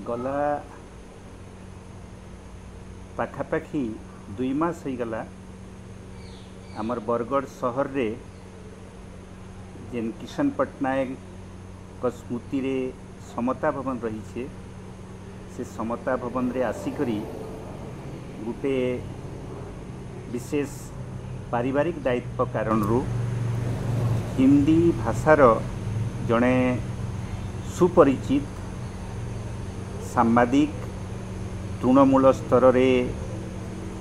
गला पाखापाखी 2 मास हो गला आमर बरगढ़ सहर रे जेन किशन पट्टनायक को स्मृति रे समता भवन रही छे से समता भवन रे आसिकरी गुटे विशेष पारिवारिक दायित्व कारण रु हिंदी भाषार जड़े सुपरिचित सांबादिक तृणमूल स्तर रे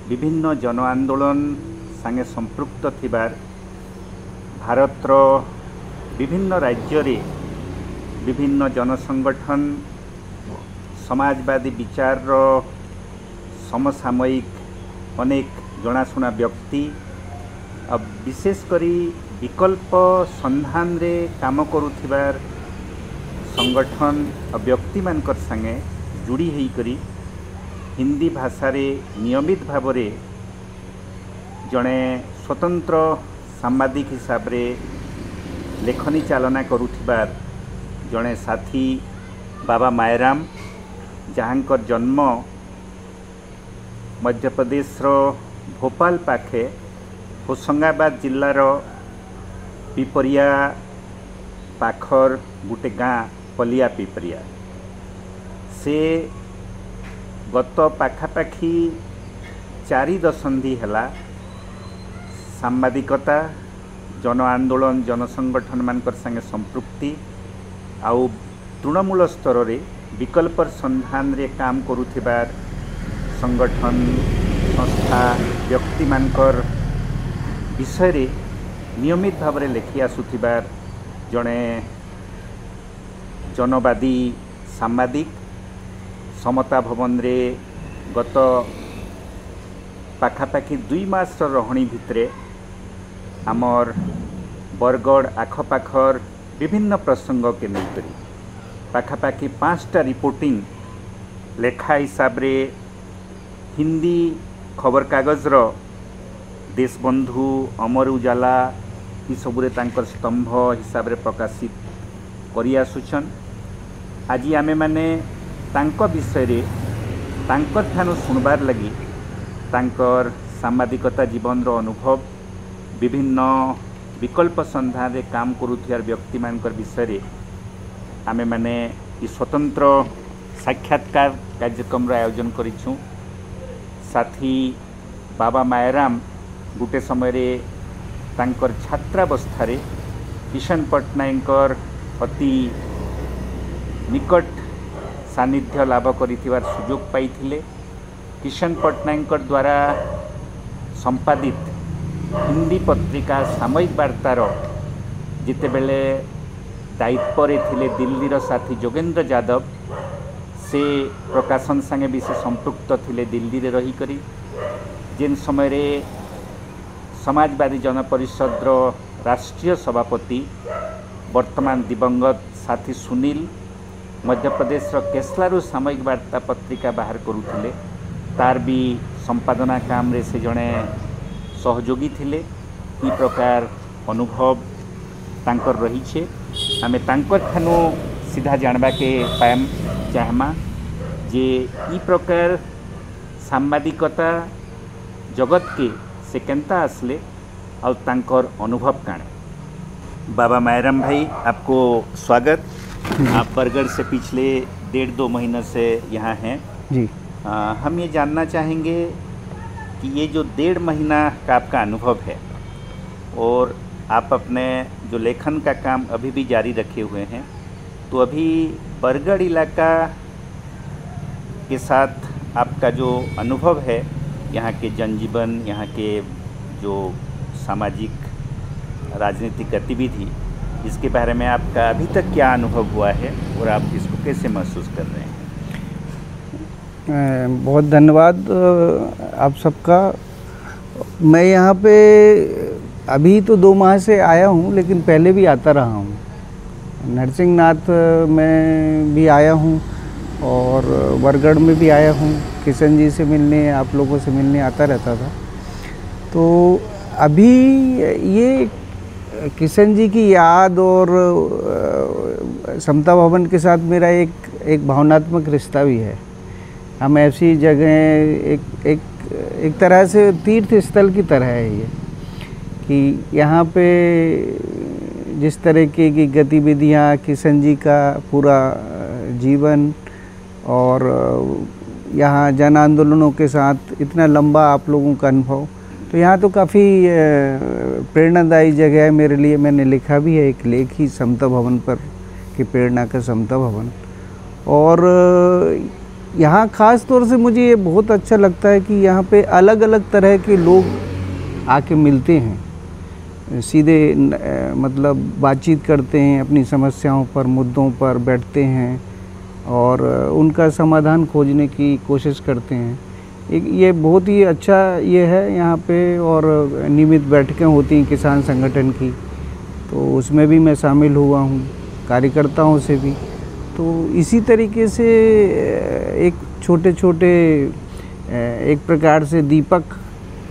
विभिन्न जन आंदोलन संगे संपृक्त थिबार भारतर विभिन्न राज्य रे विभिन्न जनसंगठन समाजवादी विचार समसामयिक अनेक जनाशुना व्यक्ति अब विशेष करी विकल्प संधान रे काम करुथिबार संगठन और व्यक्ति मानकर संगे जुड़ी होई करी हिंदी भाषा रे नियमित भाव रे जड़े स्वतंत्र सांबादिक हिसाब रे लेखनी चालना करुथिबार जड़े साथी बाबा मायराम जहाँकर जन्म मध्य प्रदेश रो भोपाल पाखे होशंगाबाद जिल्लार पिपरिया पाखर गुटे गाँ पलिया पिपरिया से गत पाखापाखी 4 दशंधि हैला सांबादिकता जन आंदोलन जनसंगठन मानकर संगे संपृक्ति आउ तृणमूल स्तर रे विकल्प संधान रे काम करुथिबार संगठन संस्था व्यक्ति मानकर विषय रे नियमित भाव रे लेखि आसुथिबार जड़े जनवादी सांबादिक समता भवन रे गत पाखापाखी 2 मास रहणी भितरे आमर बरगढ़ आखपाखर विभिन्न प्रसंग के लेकर पाखापाखी 5टा रिपोर्टिंग लेखा हिसाब रे हिंदी खबर कागज रो देशबंधु अमर उजाला ई सबुरे तांकर स्तंभ हिसाब रे प्रकाशित करि आसुछन। आज आमे माने तांको विषय रे तांकर ठानु सुनबार लगी तांकर सांबादिकता जीवन रो अनुभव विभिन्न विकल्प संधान रे काम करुथियार व्यक्ति मानकर विषय रे आमे माने ई स्वतंत्र साक्षात्कार कार्यक्रम रो आयोजन करिछु। साथी बाबा मायराम गुटे समय रे तांकर छात्रावस्था रे किशन पट्टनायकर अति निकट सानिध्य लाभ करिथिबार सुयोग पाइथिले। किशन पट्टनायकर द्वारा संपादित हिंदी पत्रिका सामयिक वार्तार जिते बेले दायित्व रे थिले दिल्लीर साथी जोगेंद्र यादव से प्रकाशन संगे भी से संपृक्त थिले दिल्ली रे रही करी जेन समय रे समाजवादी जन परिषद रो राष्ट्रीय सभापति वर्तमान दिवंगत साथी सुनील मध्य प्रदेश रो केसलारू सामयिक वार्ता पत्रिका बाहर करुथिले तार भी संपादना काम रे से जणे सहयोगी थिले। ई प्रकार अनुभव तांकर रही छे आमे तांकर ठानु सीधा जानबा के पायम चाहमा जे ई प्रकार सांबादिकता जगत के से केंता आसले और तांकर अनुभव काणे। बाबा मायराम भाई आपको स्वागत। आप बरगढ़ से पिछले 1.5-2 महीने से यहाँ हैं जी। हम ये जानना चाहेंगे कि ये जो 1.5 महीना का आपका अनुभव है और आप अपने जो लेखन का काम अभी भी जारी रखे हुए हैं तो अभी बरगढ़ इलाका के साथ आपका जो अनुभव है यहाँ के जनजीवन यहाँ के जो सामाजिक राजनीतिक गतिविधि इसके बारे में आपका अभी तक क्या अनुभव हुआ है और आप इसको कैसे महसूस कर रहे हैं? बहुत धन्यवाद आप सबका। मैं यहाँ पे अभी तो 2 माह से आया हूँ लेकिन पहले भी आता रहा हूँ। नरसिंहनाथ में भी आया हूँ और बरगढ़ में भी आया हूँ। किशन जी से मिलने आप लोगों से मिलने आता रहता था। तो अभी ये किशन जी की याद और समता भवन के साथ मेरा एक भावनात्मक रिश्ता भी है। हम ऐसी जगह एक तरह से तीर्थ स्थल की तरह है ये, कि यहाँ पे जिस तरह की गतिविधियाँ, किशन जी का पूरा जीवन और यहाँ जन आंदोलनों के साथ इतना लंबा आप लोगों का अनुभव, तो यहाँ तो काफ़ी प्रेरणादायी जगह है मेरे लिए। मैंने लिखा भी है एक लेख ही समता भवन पर कि प्रेरणा का समता भवन। और यहाँ ख़ास तौर से मुझे ये बहुत अच्छा लगता है कि यहाँ पे अलग अलग तरह के लोग आके मिलते हैं, सीधे मतलब बातचीत करते हैं, अपनी समस्याओं पर, मुद्दों पर बैठते हैं और उनका समाधान खोजने की कोशिश करते हैं। ये बहुत ही अच्छा ये है यहाँ पे। और नियमित बैठकें होती हैं किसान संगठन की, तो उसमें भी मैं शामिल हुआ हूँ, कार्यकर्ताओं से भी। तो इसी तरीके से एक छोटे छोटे एक प्रकार से दीपक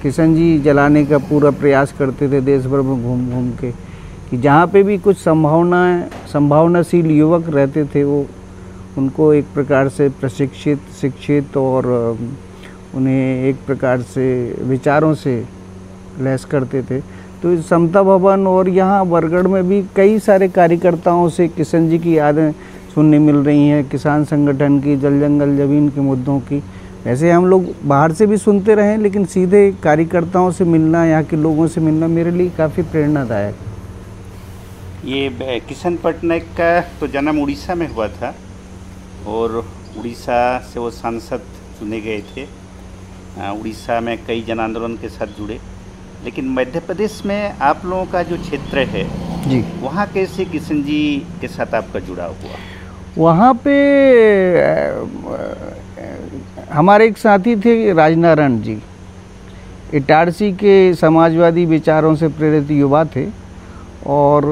किशन जी जलाने का पूरा प्रयास करते थे देश भर में घूम घूम के, कि जहाँ पे भी कुछ संभावनाशील युवक रहते थे वो उनको एक प्रकार से प्रशिक्षित, शिक्षित और उन्हें एक प्रकार से विचारों से लैस करते थे। तो इस समता भवन और यहाँ बरगढ़ में भी कई सारे कार्यकर्ताओं से किशन जी की यादें सुनने मिल रही हैं, किसान संगठन की, जल जंगल ज़मीन के मुद्दों की। वैसे हम लोग बाहर से भी सुनते रहे, लेकिन सीधे कार्यकर्ताओं से मिलना, यहाँ के लोगों से मिलना मेरे लिए काफ़ी प्रेरणादायक। ये किशन पटनायक का तो जन्म उड़ीसा में हुआ था और उड़ीसा से वो सांसद चुने गए थे। उड़ीसा में कई जन आंदोलन के साथ जुड़े, लेकिन मध्य प्रदेश में आप लोगों का जो क्षेत्र है जी, वहाँ कैसे किशन जी के साथ आपका जुड़ाव हुआ? वहाँ पे हमारे एक साथी थे राजनारायण जी, इटारसी के समाजवादी विचारों से प्रेरित युवा थे। और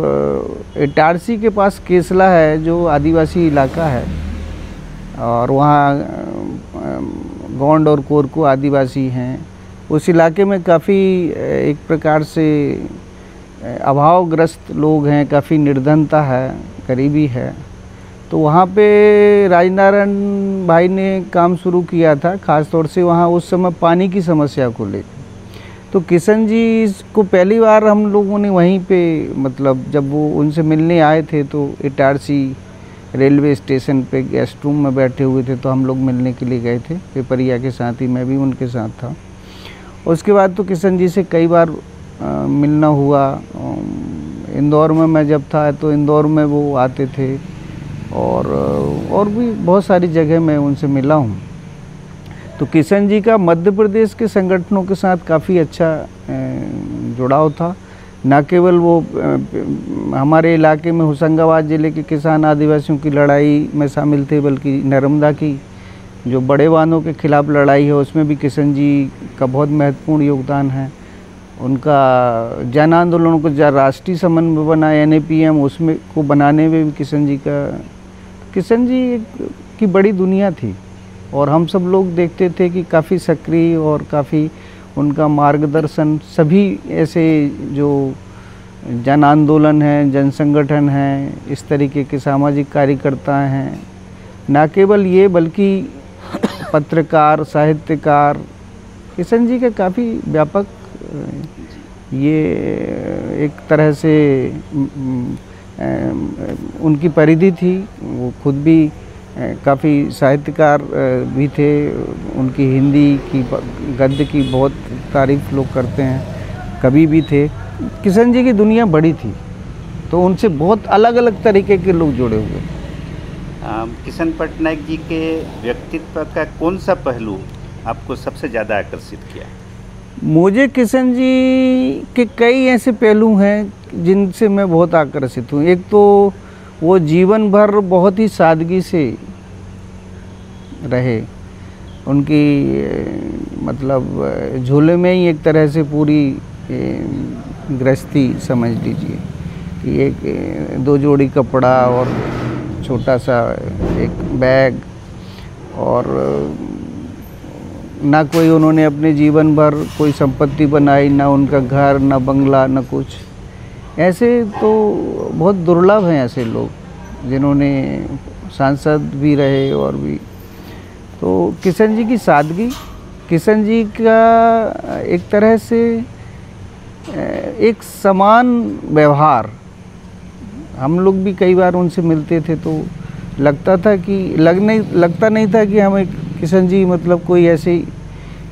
इटारसी के पास केसला है जो आदिवासी इलाका है, और वहाँ गोंड और कोरकू आदिवासी हैं। उस इलाके में काफ़ी एक प्रकार से अभावग्रस्त लोग हैं, काफ़ी निर्धनता है, गरीबी है। तो वहाँ पे राजनारायण भाई ने काम शुरू किया था, ख़ास तौर से वहाँ उस समय पानी की समस्या को लेकर। तो किशन जी को पहली बार हम लोगों ने वहीं पे, मतलब जब वो उनसे मिलने आए थे तो इटारसी रेलवे स्टेशन पे गेस्ट रूम में बैठे हुए थे, तो हम लोग मिलने के लिए गए थे पेपरिया के साथ ही, मैं भी उनके साथ था। उसके बाद तो किशन जी से कई बार मिलना हुआ। इंदौर में मैं जब था तो इंदौर में वो आते थे, और भी बहुत सारी जगह मैं उनसे मिला हूँ। तो किशन जी का मध्य प्रदेश के संगठनों के साथ काफ़ी अच्छा जुड़ाव था। न केवल वो हमारे इलाके में होशंगाबाद ज़िले के किसान आदिवासियों की लड़ाई में शामिल थे, बल्कि नर्मदा की जो बड़े बांधों के खिलाफ लड़ाई है उसमें भी किशन जी का बहुत महत्वपूर्ण योगदान है। उनका जन आंदोलनों को राष्ट्रीय समन्वय बना NAPM, उसमें को बनाने में भी किशन जी की बड़ी दुनिया थी। और हम सब लोग देखते थे कि काफ़ी सक्रिय और काफ़ी उनका मार्गदर्शन सभी ऐसे जो जन आंदोलन हैं, जन संगठन हैं, इस तरीके के सामाजिक कार्यकर्ता हैं, न केवल ये बल्कि पत्रकार, साहित्यकार, किशन जी का काफ़ी व्यापक ये एक तरह से उनकी परिधि थी। वो खुद भी काफ़ी साहित्यकार भी थे। उनकी हिंदी की, गद्य की बहुत तारीफ लोग करते हैं, कवि भी थे। किशन जी की दुनिया बड़ी थी, तो उनसे बहुत अलग अलग तरीके के लोग जुड़े हुए। किशन पटनायक जी के व्यक्तित्व का कौन सा पहलू आपको सबसे ज़्यादा आकर्षित किया? मुझे किशन जी के कई ऐसे पहलू हैं जिनसे मैं बहुत आकर्षित हूँ। एक तो वो जीवन भर बहुत ही सादगी से रहे। उनकी मतलब झोले में ही एक तरह से पूरी गृहस्थी समझ लीजिए कि एक 2 जोड़ी कपड़ा और छोटा सा एक बैग, और ना कोई उन्होंने अपने जीवन भर कोई संपत्ति बनाई, ना उनका घर, ना बंगला, ना कुछ। ऐसे तो बहुत दुर्लभ हैं ऐसे लोग जिन्होंने सांसद भी रहे और भी। तो किशन जी की सादगी, किशन जी का एक तरह से एक समान व्यवहार, हम लोग भी कई बार उनसे मिलते थे तो लगता था कि लगता नहीं था कि हमें किशन जी मतलब कोई ऐसे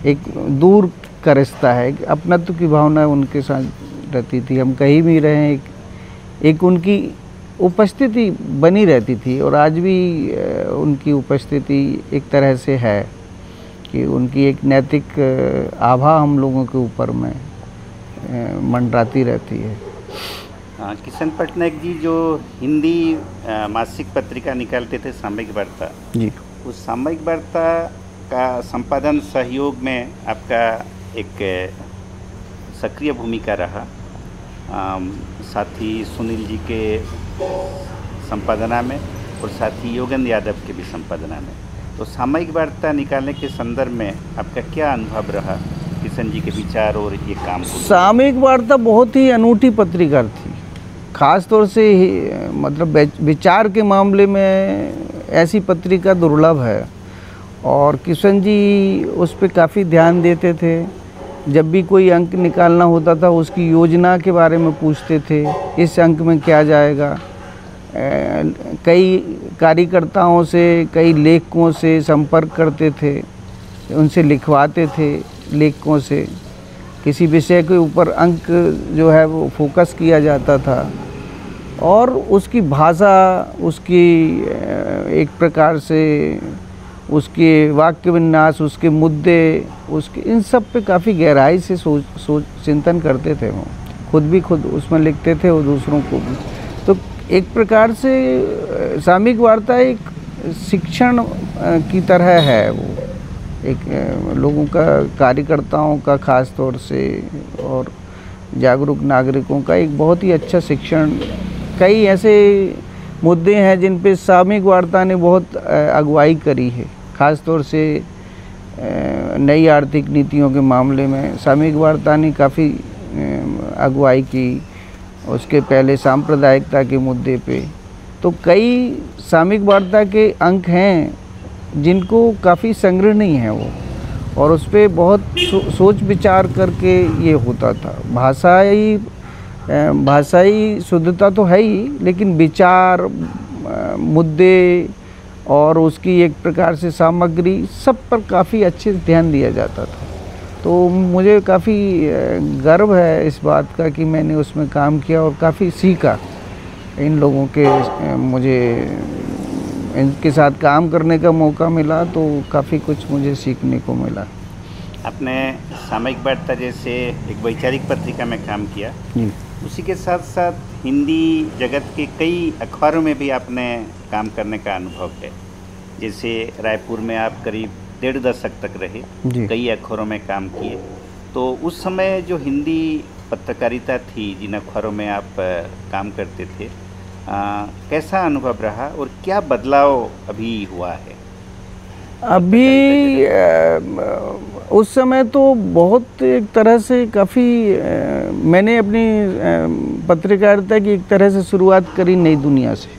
एक दूर का रिश्ता है, अपनत्व की भावना उनके साथ रहती थी। हम कहीं भी रहें एक उनकी उपस्थिति बनी रहती थी, और आज भी उनकी उपस्थिति एक तरह से है कि उनकी एक नैतिक आभा हम लोगों के ऊपर में मंडराती रहती है। किशन पटनायक जी जो हिंदी मासिक पत्रिका निकालते थे सामयिक वार्ता जी, उस सामयिक वार्ता का संपादन सहयोग में आपका एक सक्रिय भूमिका रहा, साथ ही सुनील जी के संपादना में और साथ ही योगेंद्र यादव के भी संपादना में। तो सामयिक वार्ता निकालने के संदर्भ में आपका क्या अनुभव रहा किशन जी के विचार और ये काम? सामयिक वार्ता बहुत ही अनूठी पत्रिका थी, ख़ास तौर से मतलब विचार के मामले में ऐसी पत्रिका दुर्लभ है, और किशन जी उस पर काफ़ी ध्यान देते थे। जब भी कोई अंक निकालना होता था उसकी योजना के बारे में पूछते थे, इस अंक में क्या जाएगा। कई कार्यकर्ताओं से, कई लेखकों से संपर्क करते थे, उनसे लिखवाते थे लेखकों से, किसी विषय के ऊपर अंक जो है वो फोकस किया जाता था, और उसकी भाषा, उसकी एक प्रकार से उसके वाक्य विन्यास, उसके मुद्दे, उसके इन सब पे काफ़ी गहराई से सोच चिंतन करते थे। वो खुद उसमें लिखते थे और दूसरों को भी। तो एक प्रकार से सामयिक वार्ता एक शिक्षण की तरह है, वो एक लोगों का, कार्यकर्ताओं का ख़ास तौर से और जागरूक नागरिकों का एक बहुत ही अच्छा शिक्षण। कई ऐसे मुद्दे हैं जिन पे सामयिक वार्ता ने बहुत अगुवाई करी है, ख़ास तौर से नई आर्थिक नीतियों के मामले में सामयिक वार्ता ने काफ़ी अगुवाई की। उसके पहले सांप्रदायिकता के मुद्दे पे तो कई सामयिक वार्ता के अंक हैं जिनको काफ़ी संग्रहणीय हैं वो, और उस पर बहुत सोच विचार करके ये होता था। भाषाई शुद्धता तो है ही, लेकिन विचार, मुद्दे और उसकी एक प्रकार से सामग्री, सब पर काफ़ी अच्छे से ध्यान दिया जाता था। तो मुझे काफ़ी गर्व है इस बात का कि मैंने उसमें काम किया और काफ़ी सीखा इन लोगों के। मुझे इनके साथ काम करने का मौका मिला तो काफ़ी कुछ मुझे सीखने को मिला। आपने सामयिक वार्ता जैसे एक वैचारिक पत्रिका में काम किया, उसी के साथ साथ हिंदी जगत के कई अखबारों में भी आपने काम करने का अनुभव है। जैसे रायपुर में आप करीब 1.5 दशक तक रहे, कई अखबारों में काम किए। तो उस समय जो हिंदी पत्रकारिता थी, जिन अखबारों में आप काम करते थे, कैसा अनुभव रहा और क्या बदलाव अभी हुआ है? अभी उस समय तो बहुत एक तरह से काफ़ी मैंने अपनी पत्रकारिता की एक तरह से शुरुआत करी नई दुनिया से।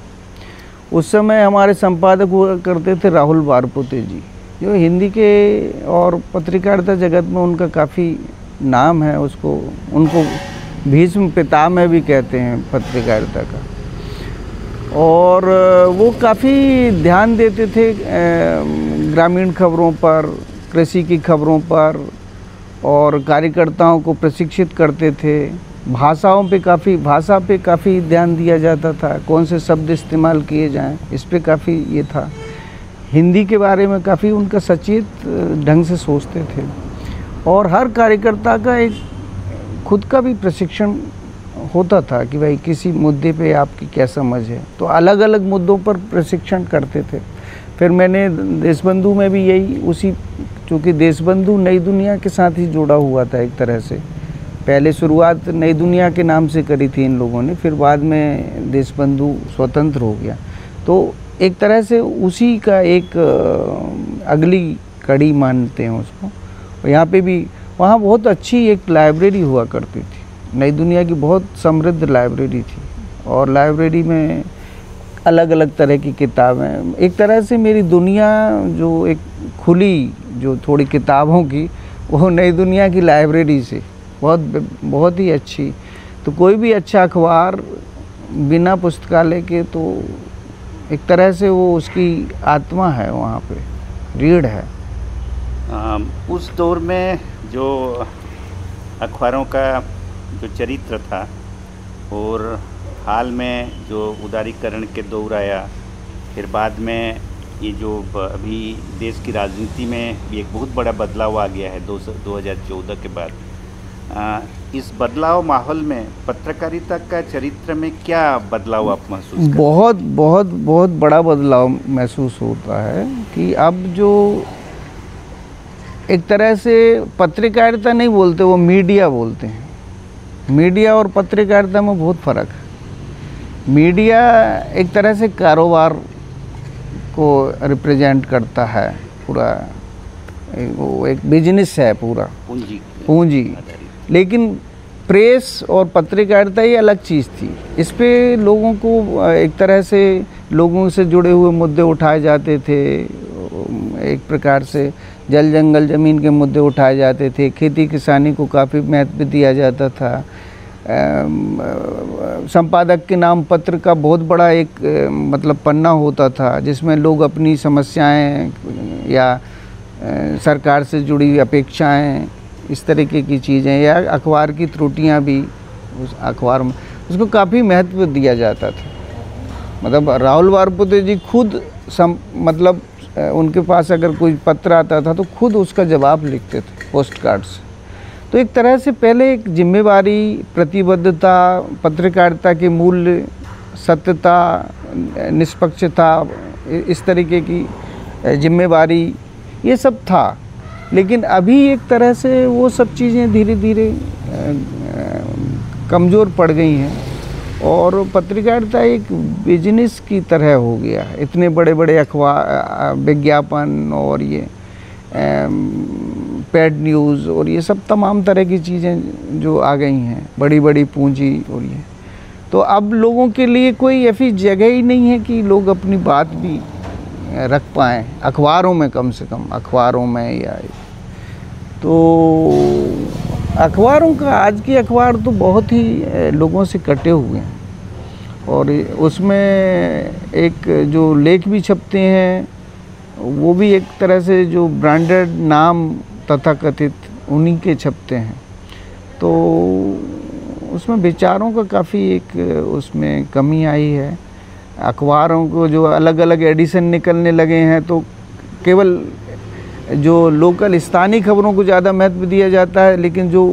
उस समय हमारे संपादक हुआ करते थे राहुल बारपोते जी, जो हिंदी के और पत्रकारिता जगत में उनका काफ़ी नाम है। उनको भीष्म पितामह भी कहते हैं पत्रकारिता का। और वो काफ़ी ध्यान देते थे ग्रामीण खबरों पर, कृषि की खबरों पर, और कार्यकर्ताओं को प्रशिक्षित करते थे। भाषा पे काफ़ी ध्यान दिया जाता था, कौन से शब्द इस्तेमाल किए जाएं, इस पे काफ़ी ये था। हिंदी के बारे में काफ़ी उनका सचेत ढंग से सोचते थे, और हर कार्यकर्ता का एक खुद का भी प्रशिक्षण होता था कि भाई किसी मुद्दे पे आपकी क्या समझ है, तो अलग अलग मुद्दों पर प्रशिक्षण करते थे। फिर मैंने देशबंधु में भी यही चूँकि देशबंधु नई दुनिया के साथ ही जुड़ा हुआ था एक तरह से। पहले शुरुआत नई दुनिया के नाम से करी थी इन लोगों ने, फिर बाद में देशबंधु स्वतंत्र हो गया। तो एक तरह से उसी का एक अगली कड़ी मानते हैं उसको। और यहाँ पे भी, वहाँ बहुत अच्छी एक लाइब्रेरी हुआ करती थी, नई दुनिया की बहुत समृद्ध लाइब्रेरी थी और लाइब्रेरी में अलग अलग तरह की किताबें, एक तरह से मेरी दुनिया जो एक खुली जो थोड़ी किताबों की, वो नई दुनिया की लाइब्रेरी से बहुत ही अच्छी। तो कोई भी अच्छा अखबार बिना पुस्तकालय के तो एक तरह से वो उसकी आत्मा है, वहाँ पे रीढ़ है। उस दौर में जो अखबारों का जो चरित्र था और हाल में जो उदारीकरण के दौर आया, फिर बाद में ये जो अभी देश की राजनीति में भी एक बहुत बड़ा बदलाव आ गया है 2014 के बाद, इस बदलाव माहौल में पत्रकारिता का चरित्र में क्या बदलाव आप महसूस करते हैं? बहुत बड़ा बदलाव महसूस होता है कि अब जो एक तरह से पत्रकारिता नहीं बोलते, वो मीडिया बोलते हैं। मीडिया और पत्रकारिता में बहुत फ़र्क है। मीडिया एक तरह से कारोबार को रिप्रेजेंट करता है, पूरा वो एक बिजनेस है, पूरा पूंजी। लेकिन प्रेस और पत्रकारिता ये अलग चीज़ थी। इस पे लोगों को एक तरह से लोगों से जुड़े हुए मुद्दे उठाए जाते थे, एक प्रकार से जल जंगल ज़मीन के मुद्दे उठाए जाते थे, खेती किसानी को काफ़ी महत्व दिया जाता था। संपादक के नाम पत्र का बहुत बड़ा एक मतलब पन्ना होता था, जिसमें लोग अपनी समस्याएं या सरकार से जुड़ी अपेक्षाएं, इस तरीके की चीज़ें या अखबार की त्रुटियां भी उस अखबार में उसको काफ़ी महत्व दिया जाता था। मतलब राहुल वारपुते जी खुद मतलब उनके पास अगर कोई पत्र आता था तो खुद उसका जवाब लिखते थे पोस्ट कार्ड से। तो एक तरह से पहले एक जिम्मेवारी, प्रतिबद्धता, पत्रकारिता के मूल्य, सत्यता, निष्पक्षता, इस तरीके की जिम्मेवारी, ये सब था। लेकिन अभी एक तरह से वो सब चीज़ें धीरे धीरे कमज़ोर पड़ गई हैं और पत्रकारिता एक बिजनेस की तरह हो गया है। इतने बड़े बड़े अखबार, विज्ञापन और ये पेड न्यूज़ और ये सब तमाम तरह की चीज़ें जो आ गई हैं, बड़ी बड़ी पूंजी और ये, तो अब लोगों के लिए कोई ऐसी जगह ही नहीं है कि लोग अपनी बात भी रख पाएँ अखबारों में, कम से कम अखबारों में। या तो अखबारों का, आज के अखबार तो बहुत ही लोगों से कटे हुए हैं और उसमें एक जो लेख भी छपते हैं वो भी एक तरह से जो ब्रांडेड नाम तथाकथित उन्हीं के छपते हैं। तो उसमें विचारों का काफ़ी एक उसमें कमी आई है। अखबारों को जो अलग अलग एडिशन निकलने लगे हैं तो केवल जो लोकल स्थानीय खबरों को ज़्यादा महत्व दिया जाता है, लेकिन जो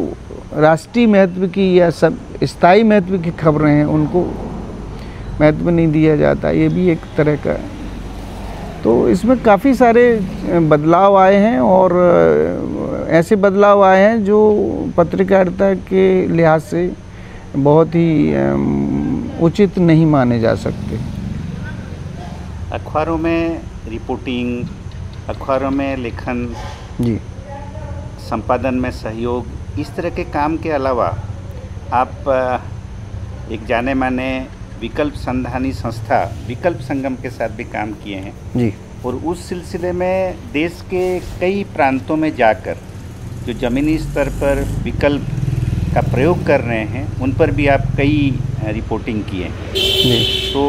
राष्ट्रीय महत्व की या सब स्थायी महत्व की खबरें हैं उनको महत्व नहीं दिया जाता। ये भी एक तरह का, तो इसमें काफ़ी सारे बदलाव आए हैं और ऐसे बदलाव आए हैं जो पत्रकारिता के लिहाज से बहुत ही उचित नहीं माने जा सकते। अखबारों में रिपोर्टिंग, अखबारों में लेखन जी, संपादन में सहयोग, इस तरह के काम के अलावा आप एक जाने माने विकल्प संधानी संस्था विकल्प संगम के साथ भी काम किए हैं जी, और उस सिलसिले में देश के कई प्रांतों में जाकर जो ज़मीनी स्तर पर विकल्प का प्रयोग कर रहे हैं उन पर भी आप कई रिपोर्टिंग किए हैं। तो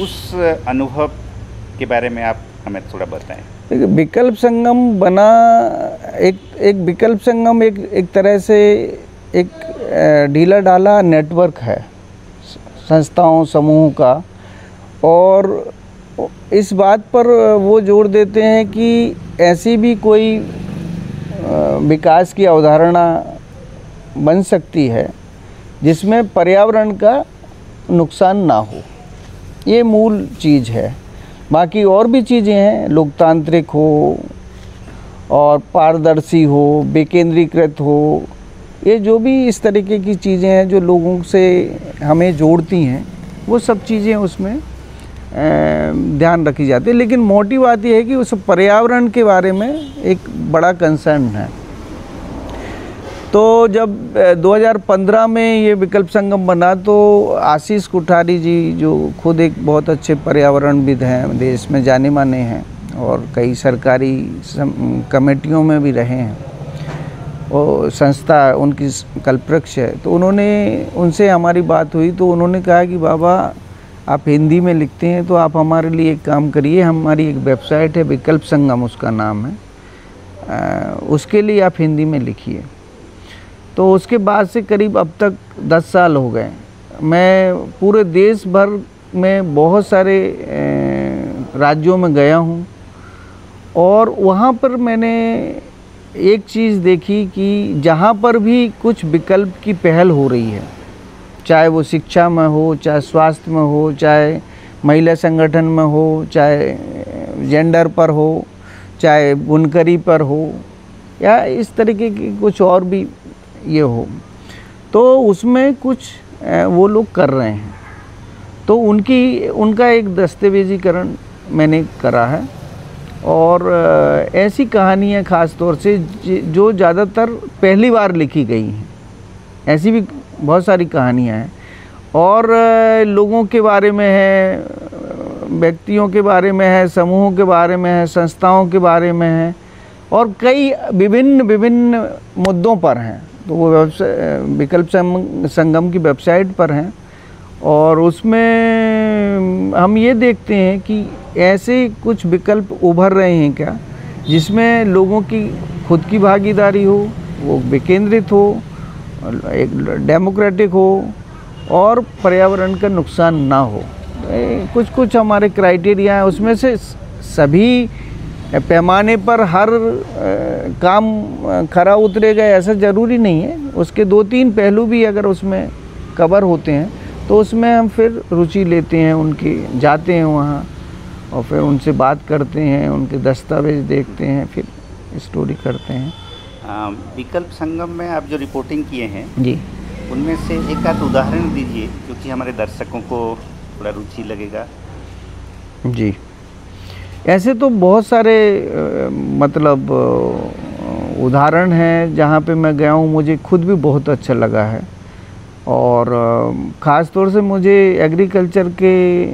उस अनुभव के बारे में आप हमें थोड़ा बताएं। विकल्प संगम बना, एक विकल्प संगम एक तरह से एक ढीला ढाला नेटवर्क है संस्थाओं समूह का, और इस बात पर वो जोर देते हैं कि ऐसी भी कोई विकास की अवधारणा बन सकती है जिसमें पर्यावरण का नुकसान ना हो। ये मूल चीज़ है। बाकी और भी चीज़ें हैं, लोकतांत्रिक हो और पारदर्शी हो, विकेंद्रीकृत हो, ये जो भी इस तरीके की चीज़ें हैं जो लोगों से हमें जोड़ती हैं, वो सब चीज़ें उसमें ध्यान रखी जाती है। लेकिन मोटी बात यह है कि उस पर्यावरण के बारे में एक बड़ा कंसर्न है। तो जब 2015 में ये विकल्प संगम बना तो आशीष कोठारी जी, जो खुद एक बहुत अच्छे पर्यावरणविद हैं, देश में जाने माने हैं और कई सरकारी कमेटियों में भी रहे हैं, और संस्था उनकी कल्पवृक्ष है, तो उनसे हमारी बात हुई तो उन्होंने कहा कि बाबा आप हिंदी में लिखते हैं तो आप हमारे लिए एक काम करिए, हमारी एक वेबसाइट है विकल्प संगम उसका नाम है, उसके लिए आप हिंदी में लिखिए। तो उसके बाद से करीब अब तक 10 साल हो गए। मैं पूरे देश भर में बहुत सारे राज्यों में गया हूँ और वहाँ पर मैंने एक चीज़ देखी कि जहाँ पर भी कुछ विकल्प की पहल हो रही है, चाहे वो शिक्षा में हो, चाहे स्वास्थ्य में हो, चाहे महिला संगठन में हो, चाहे जेंडर पर हो, चाहे बुनकरी पर हो, या इस तरीके की कुछ और भी ये हो, तो उसमें कुछ वो लोग कर रहे हैं। तो उनका एक दस्तावेजीकरण मैंने करा है और ऐसी कहानियाँ ख़ास तौर से जो ज़्यादातर पहली बार लिखी गई हैं, ऐसी भी बहुत सारी कहानियाँ हैं, और लोगों के बारे में है, व्यक्तियों के बारे में है, समूहों के बारे में है, संस्थाओं के बारे में है, और कई विभिन्न मुद्दों पर हैं। तो वो विकल्प संगम की वेबसाइट पर हैं और उसमें हम ये देखते हैं कि ऐसे कुछ विकल्प उभर रहे हैं क्या, जिसमें लोगों की खुद की भागीदारी हो, वो विकेंद्रित हो, एक डेमोक्रेटिक हो और पर्यावरण का नुकसान ना हो। कुछ हमारे क्राइटेरिया हैं, उसमें से सभी पैमाने पर हर काम खरा उतरेगा ऐसा ज़रूरी नहीं है। उसके 2-3 पहलू भी अगर उसमें कवर होते हैं तो उसमें हम फिर रुचि लेते हैं, उनकी जाते हैं वहाँ और फिर उनसे बात करते हैं, उनके दस्तावेज देखते हैं, फिर स्टोरी करते हैं। विकल्प संगम में आप जो रिपोर्टिंग किए हैं जी, उनमें से एक आध उदाहरण दीजिए, क्योंकि हमारे दर्शकों को थोड़ा रुचि लगेगा। जी, ऐसे तो बहुत सारे मतलब उदाहरण हैं जहाँ पे मैं गया हूँ, मुझे खुद भी बहुत अच्छा लगा है, और ख़ास तौर से मुझे एग्रीकल्चर के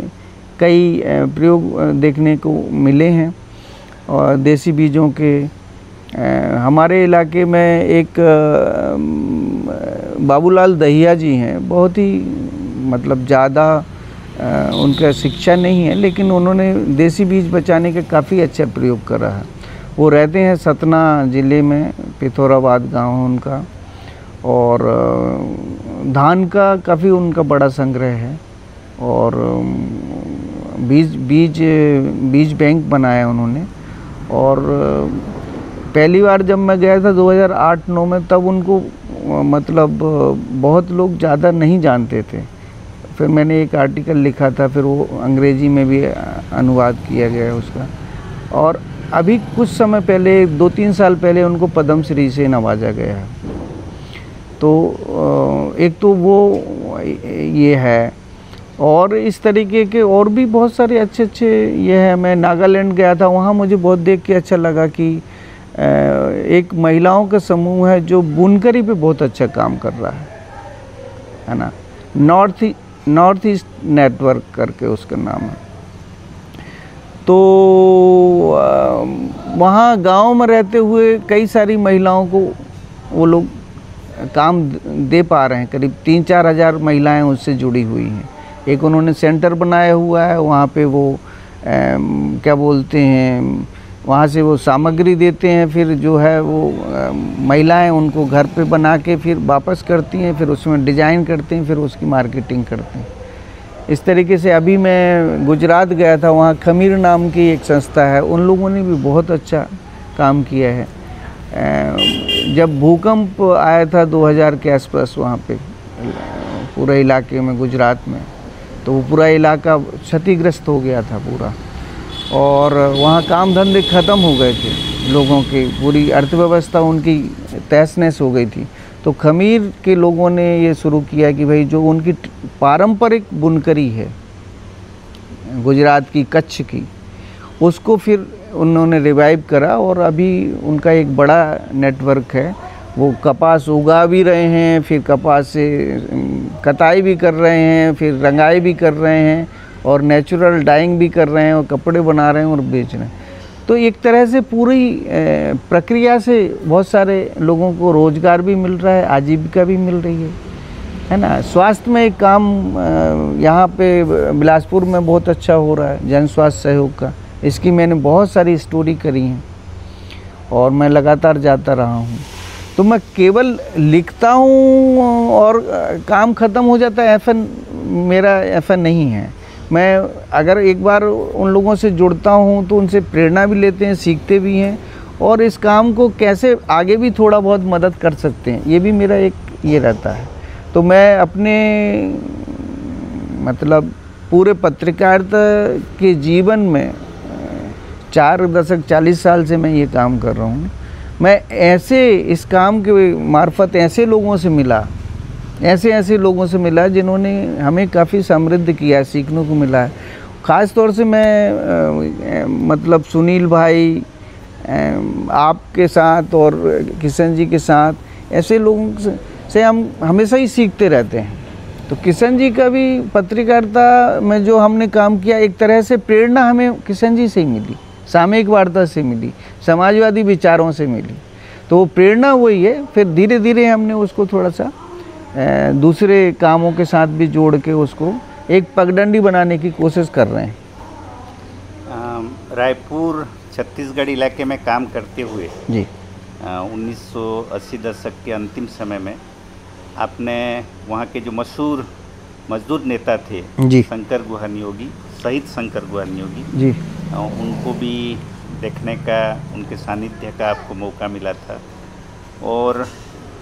कई प्रयोग देखने को मिले हैं और देसी बीजों के। हमारे इलाके में एक बाबूलाल दहिया जी हैं, बहुत ही मतलब ज़्यादा उनका शिक्षा नहीं है, लेकिन उन्होंने देसी बीज बचाने का काफ़ी अच्छा प्रयोग करा है। वो रहते हैं सतना ज़िले में, पिथौराबाद गांव है उनका, और धान का काफ़ी उनका बड़ा संग्रह है, और बीज बैंक बनाया उन्होंने। और पहली बार जब मैं गया था 2008-09 में, तब उनको मतलब बहुत लोग ज़्यादा नहीं जानते थे। फिर मैंने एक आर्टिकल लिखा था, फिर वो अंग्रेजी में भी अनुवाद किया गया उसका, और अभी कुछ समय पहले 2-3 साल पहले उनको पद्म श्री से नवाजा गया है। तो एक तो वो ये है, और इस तरीके के और भी बहुत सारे अच्छे ये है। मैं नागालैंड गया था, वहाँ मुझे बहुत देख के अच्छा लगा कि एक महिलाओं का समूह है जो बुनकरी पे बहुत अच्छा काम कर रहा है ना, नॉर्थ ईस्ट नेटवर्क करके उसका नाम है। तो वहाँ गांव में रहते हुए कई सारी महिलाओं को वो लोग काम दे पा रहे हैं। करीब 3-4 हज़ार महिलाएं उससे जुड़ी हुई हैं। एक उन्होंने सेंटर बनाया हुआ है, वहाँ पे वो क्या बोलते हैं, वहाँ से वो सामग्री देते हैं, फिर जो है वो महिलाएं उनको घर पे बना के फिर वापस करती हैं, फिर उसमें डिज़ाइन करते हैं, फिर उसकी मार्केटिंग करते हैं। इस तरीके से अभी मैं गुजरात गया था, वहाँ खमीर नाम की एक संस्था है, उन लोगों ने भी बहुत अच्छा काम किया है। जब भूकंप आया था 2000 के आसपास वहाँ पे पूरे इलाके में, गुजरात में, तो वो पूरा इलाका क्षतिग्रस्त हो गया था पूरा, और वहाँ काम धंधे ख़त्म हो गए थे लोगों की, पूरी अर्थव्यवस्था उनकी तहस-नहस हो गई थी। तो खमीर के लोगों ने ये शुरू किया कि भाई जो उनकी पारंपरिक बुनकरी है गुजरात की, कच्छ की, उसको फिर उन्होंने रिवाइव करा, और अभी उनका एक बड़ा नेटवर्क है। वो कपास उगा भी रहे हैं, फिर कपास से कटाई भी कर रहे हैं, फिर रंगाई भी कर रहे हैं और नेचुरल डाइंग भी कर रहे हैं और कपड़े बना रहे हैं और बेच रहे हैं। तो एक तरह से पूरी प्रक्रिया से बहुत सारे लोगों को रोज़गार भी मिल रहा है, आजीविका भी मिल रही है ना। स्वास्थ्य में एक काम यहाँ पे बिलासपुर में बहुत अच्छा हो रहा है, जन स्वास्थ्य सहयोग का। इसकी मैंने बहुत सारी स्टोरी करी हैं और मैं लगातार जाता रहा हूँ। तो मैं केवल लिखता हूँ और काम ख़त्म हो जाता है, ऐसा मेरा ऐसा नहीं है। मैं अगर एक बार उन लोगों से जुड़ता हूँ तो उनसे प्रेरणा भी लेते हैं, सीखते भी हैं और इस काम को कैसे आगे भी थोड़ा बहुत मदद कर सकते हैं, ये भी मेरा एक ये रहता है। तो मैं अपने मतलब पूरे पत्रकारिता के जीवन में 4 दशक 40 साल से मैं ये काम कर रहा हूँ। मैं ऐसे इस काम के मार्फत ऐसे लोगों से मिला, ऐसे लोगों से मिला जिन्होंने हमें काफ़ी समृद्ध किया, सीखने को मिला है। ख़ास तौर से मैं मतलब सुनील भाई आपके साथ और किशन जी के साथ ऐसे लोगों से हम हमेशा ही सीखते रहते हैं। तो किशन जी का भी पत्रकारिता में जो हमने काम किया, एक तरह से प्रेरणा हमें किशन जी से ही मिली, सामयिक वार्ता से मिली, समाजवादी विचारों से मिली। तो वो प्रेरणा वही है। फिर धीरे धीरे हमने उसको थोड़ा सा दूसरे कामों के साथ भी जोड़ के उसको एक पगडंडी बनाने की कोशिश कर रहे हैं। रायपुर छत्तीसगढ़ इलाके में काम करते हुए जी 1980 दशक के अंतिम समय में आपने वहाँ के जो मशहूर मजदूर नेता थे जी, शंकर गुहा नियोगी, शहीद शंकर गुहा नियोगी जी, उनको भी देखने का, उनके सानिध्य का आपको मौका मिला था। और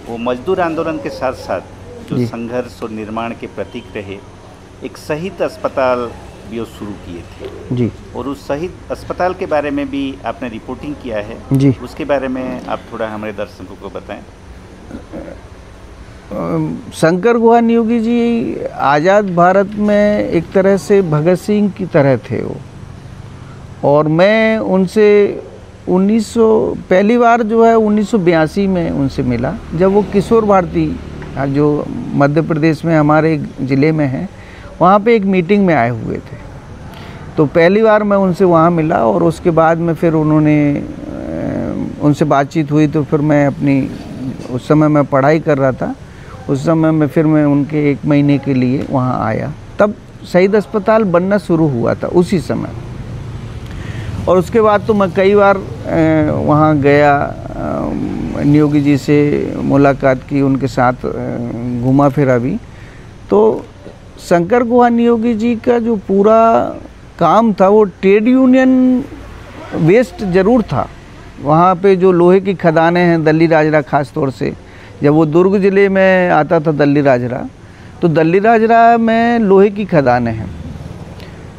वो मजदूर आंदोलन के साथ साथ जो संघर्ष और निर्माण के प्रतीक रहे, एक शहीद अस्पताल भी वो शुरू किए थे जी। और उस शहीद अस्पताल के बारे में भी आपने रिपोर्टिंग किया है जी। उसके बारे में आप थोड़ा हमारे दर्शकों को बताएं। शंकर गुहा नियोगी जी आज़ाद भारत में एक तरह से भगत सिंह की तरह थे वो। और मैं उनसे पहली बार जो है 1982 में उनसे मिला, जब वो किशोर भारती जो मध्य प्रदेश में हमारे ज़िले में है, वहाँ पे एक मीटिंग में आए हुए थे। तो पहली बार मैं उनसे वहाँ मिला और उसके बाद में फिर उनसे बातचीत हुई। तो फिर मैं उस समय मैं पढ़ाई कर रहा था, उस समय में फिर मैं उनके 1 महीने के लिए वहाँ आया। तब शहीद अस्पताल बनना शुरू हुआ था उसी समय। और उसके बाद तो मैं कई बार वहाँ गया, नियोगी जी से मुलाकात की, उनके साथ घूमा फिरा भी। तो शंकर गुहा नियोगी जी का जो पूरा काम था वो ट्रेड यूनियन वेस्ट ज़रूर था। वहाँ पे जो लोहे की खदानें हैं, दल्ली राजरा ख़ास तौर से, जब वो दुर्ग ज़िले में आता था दल्ली राजरा, तो दल्ली राजरा में लोहे की खदानें हैं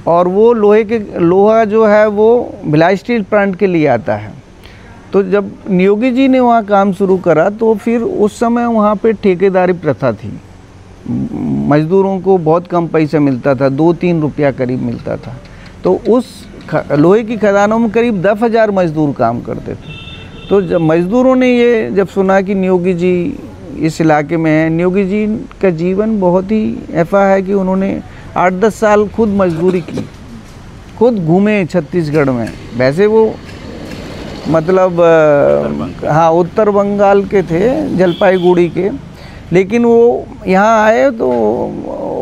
और वो लोहा जो है वो भिलाई स्टील प्लांट के लिए आता है। तो जब नियोगी जी ने वहाँ काम शुरू करा तो फिर उस समय वहाँ पे ठेकेदारी प्रथा थी। मज़दूरों को बहुत कम पैसा मिलता था, 2-3 रुपया करीब मिलता था। तो उस लोहे की खदानों में करीब 10,000 मज़दूर काम करते थे। तो जब मज़दूरों ने ये जब सुना कि नियोगी जी इस इलाके में हैं, नियोगी जी का जीवन बहुत ही ऐसा है कि उन्होंने 8-10 साल खुद मजदूरी की, खुद घूमे छत्तीसगढ़ में। वैसे वो मतलब हाँ उत्तर बंगाल के थे, जलपाईगुड़ी के, लेकिन वो यहाँ आए तो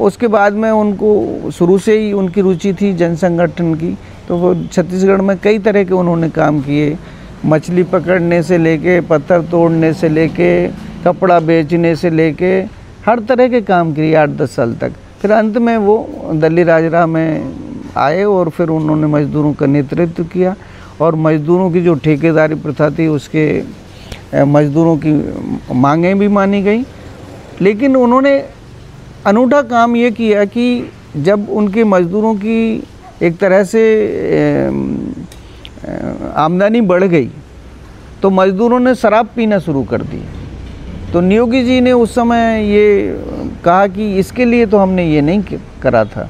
उसके बाद में उनको शुरू से ही उनकी रुचि थी जन संगठन की। तो वो छत्तीसगढ़ में कई तरह के उन्होंने काम किए, मछली पकड़ने से लेके, पत्थर तोड़ने से लेके, कपड़ा बेचने से लेके, हर तरह के काम किए 8-10 साल तक। फिर अंत में वो दल्ली राजरा में आए और फिर उन्होंने मज़दूरों का नेतृत्व किया और मज़दूरों की जो ठेकेदारी प्रथा थी उसके मज़दूरों की मांगें भी मानी गई। लेकिन उन्होंने अनूठा काम ये किया कि जब उनके मज़दूरों की एक तरह से आमदनी बढ़ गई तो मज़दूरों ने शराब पीना शुरू कर दी। तो नियोगी जी ने उस समय ये कहा कि इसके लिए तो हमने ये नहीं करा था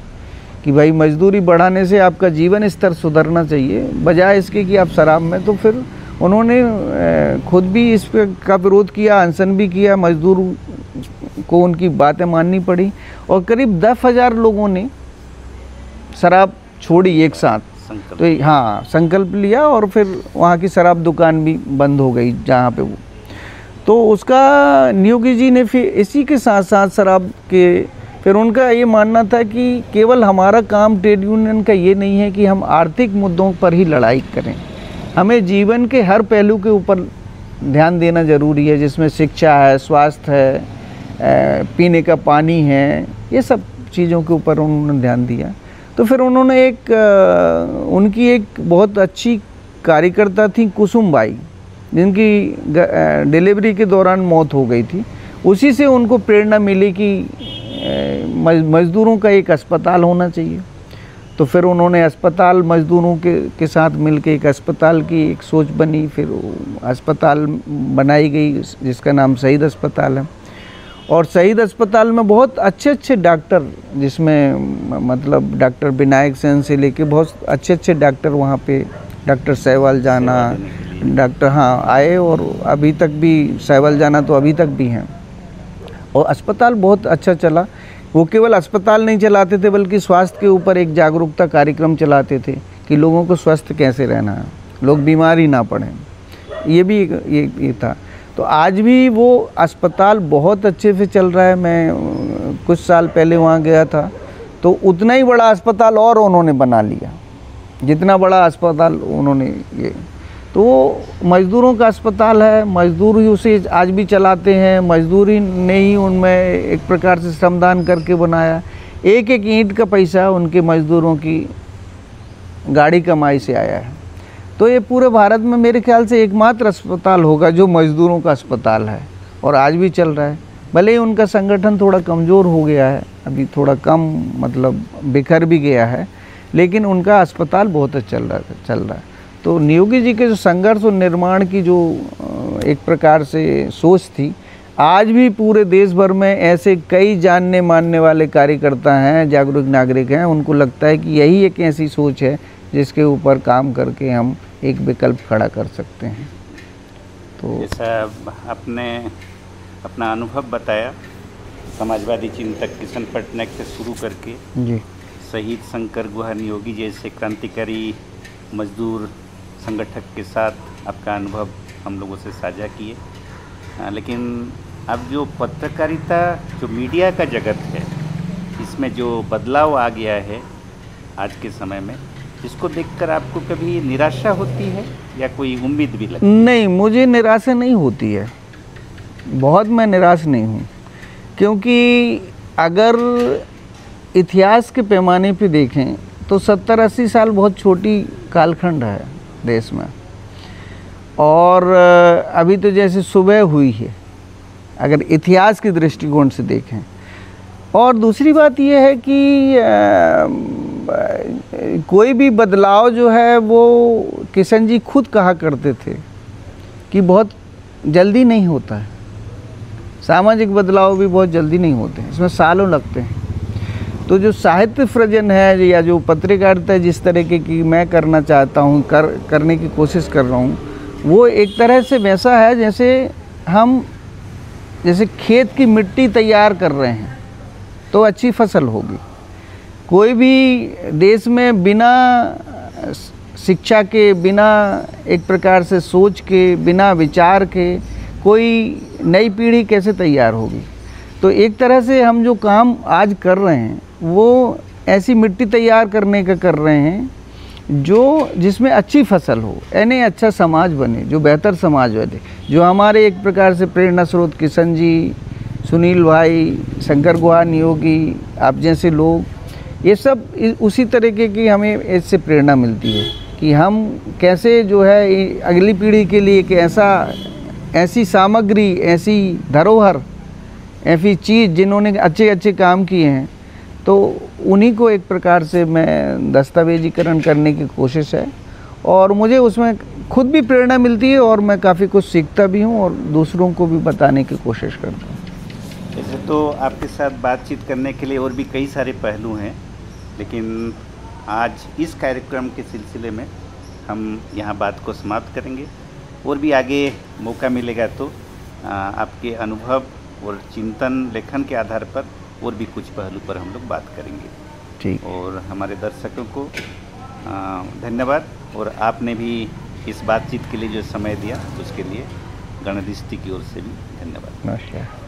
कि भाई मजदूरी बढ़ाने से आपका जीवन स्तर सुधरना चाहिए, बजाय इसके कि आप शराब में। तो फिर उन्होंने खुद भी इस का विरोध किया, अनशन भी किया, मजदूर को उनकी बातें माननी पड़ी और करीब 10,000 लोगों ने शराब छोड़ी एक साथ। तो हाँ, संकल्प लिया और फिर वहाँ की शराब दुकान भी बंद हो गई जहाँ पे वो। तो उसका नियोगी जी ने फिर इसी के साथ साथ शराब के फिर उनका ये मानना था कि केवल हमारा काम ट्रेड यूनियन का ये नहीं है कि हम आर्थिक मुद्दों पर ही लड़ाई करें, हमें जीवन के हर पहलू के ऊपर ध्यान देना ज़रूरी है, जिसमें शिक्षा है, स्वास्थ्य है, पीने का पानी है, ये सब चीज़ों के ऊपर उन्होंने ध्यान दिया। तो फिर उन्होंने उनकी एक बहुत अच्छी कार्यकर्ता थी कुसुम बाई, जिनकी डिलीवरी के दौरान मौत हो गई थी। उसी से उनको प्रेरणा मिली कि मज़दूरों का एक अस्पताल होना चाहिए। तो फिर उन्होंने अस्पताल मज़दूरों के साथ मिलकर एक अस्पताल की एक सोच बनी, फिर अस्पताल बनाई गई जिसका नाम शहीद अस्पताल है। और शहीद अस्पताल में बहुत अच्छे अच्छे डॉक्टर, जिसमें मतलब डॉक्टर विनायक सेन से लेके बहुत अच्छे अच्छे डॉक्टर वहाँ पे, डॉक्टर सहवाल जाना डॉक्टर हाँ आए और अभी तक भी सहवाल जाना तो अभी तक भी हैं। और अस्पताल बहुत अच्छा चला। वो केवल अस्पताल नहीं चलाते थे बल्कि स्वास्थ्य के ऊपर एक जागरूकता कार्यक्रम चलाते थे कि लोगों को स्वस्थ कैसे रहना है, लोग बीमार ही ना पड़ें। ये भी ये था। तो आज भी वो अस्पताल बहुत अच्छे से चल रहा है। मैं कुछ साल पहले वहाँ गया था तो उतना ही बड़ा अस्पताल और उन्होंने बना लिया, जितना बड़ा अस्पताल उन्होंने ये। तो मज़दूरों का अस्पताल है, मज़दूर ही उसे आज भी चलाते हैं, मज़दूरी ने ही उनमें एक प्रकार से श्रमदान करके बनाया। एक एक ईंट का पैसा उनके मज़दूरों की गाड़ी कमाई से आया है। तो ये पूरे भारत में मेरे ख्याल से एकमात्र अस्पताल होगा जो मज़दूरों का अस्पताल है और आज भी चल रहा है। भले ही उनका संगठन थोड़ा कमज़ोर हो गया है, अभी थोड़ा कम मतलब बिखर भी गया है, लेकिन उनका अस्पताल बहुत अच्छा चल रहा है। तो नियोगी जी के जो संघर्ष और निर्माण की जो एक प्रकार से सोच थी, आज भी पूरे देश भर में ऐसे कई जानने मानने वाले कार्यकर्ता हैं, जागरूक नागरिक हैं, उनको लगता है कि यही एक ऐसी सोच है जिसके ऊपर काम करके हम एक विकल्प खड़ा कर सकते हैं। तो जैसा आपने अपना अनुभव बताया, समाजवादी चिंतक किशन पटनायक से शुरू करके जी, शहीद शंकर गुहा नियोगी जैसे क्रांतिकारी मजदूर संगठक के साथ आपका अनुभव हम लोगों से साझा किए। लेकिन अब जो पत्रकारिता, जो मीडिया का जगत है, इसमें जो बदलाव आ गया है आज के समय में, इसको देखकर आपको कभी निराशा होती है या कोई उम्मीद भी लगती है? नहीं, मुझे निराशा नहीं होती है, बहुत मैं निराश नहीं हूँ। क्योंकि अगर इतिहास के पैमाने पे देखें तो 70-80 साल बहुत छोटी कालखंड है देश में। और अभी तो जैसे सुबह हुई है अगर इतिहास के दृष्टिकोण से देखें। और दूसरी बात यह है कि कोई भी बदलाव जो है वो किशन जी खुद कहा करते थे कि बहुत जल्दी नहीं होता है। सामाजिक बदलाव भी बहुत जल्दी नहीं होते हैं, इसमें सालों लगते हैं। तो जो साहित्य सृजन है या जो पत्रकारिता है जिस तरीके की मैं करना चाहता हूँ, करने की कोशिश कर रहा हूँ, वो एक तरह से वैसा है जैसे हम खेत की मिट्टी तैयार कर रहे हैं तो अच्छी फसल होगी। कोई भी देश में बिना शिक्षा के, बिना एक प्रकार से सोच के, बिना विचार के कोई नई पीढ़ी कैसे तैयार होगी। तो एक तरह से हम जो काम आज कर रहे हैं वो ऐसी मिट्टी तैयार करने का कर रहे हैं जिसमें अच्छी फसल हो, यानी अच्छा समाज बने, जो बेहतर समाज बने। जो हमारे एक प्रकार से प्रेरणा स्रोत किशन जी, सुनील भाई, शंकर गुहा नियोगी, आप जैसे लोग, ये सब उसी तरीके की हमें इससे प्रेरणा मिलती है कि हम कैसे जो है अगली पीढ़ी के लिए एक ऐसी सामग्री, ऐसी धरोहर, ऐसी चीज़ जिन्होंने अच्छे अच्छे काम किए हैं, तो उन्हीं को एक प्रकार से मैं दस्तावेजीकरण करने की कोशिश है। और मुझे उसमें खुद भी प्रेरणा मिलती है और मैं काफ़ी कुछ सीखता भी हूँ और दूसरों को भी बताने की कोशिश करता हूँ। वैसे तो आपके साथ बातचीत करने के लिए और भी कई सारे पहलू हैं, लेकिन आज इस कार्यक्रम के सिलसिले में हम यहाँ बात को समाप्त करेंगे। और भी आगे मौका मिलेगा तो आपके अनुभव और चिंतन लेखन के आधार पर और भी कुछ पहलू पर हम लोग बात करेंगे। ठीक। और हमारे दर्शकों को धन्यवाद, और आपने भी इस बातचीत के लिए जो समय दिया उसके लिए गणदृष्टि की ओर से भी धन्यवाद। नमस्कार।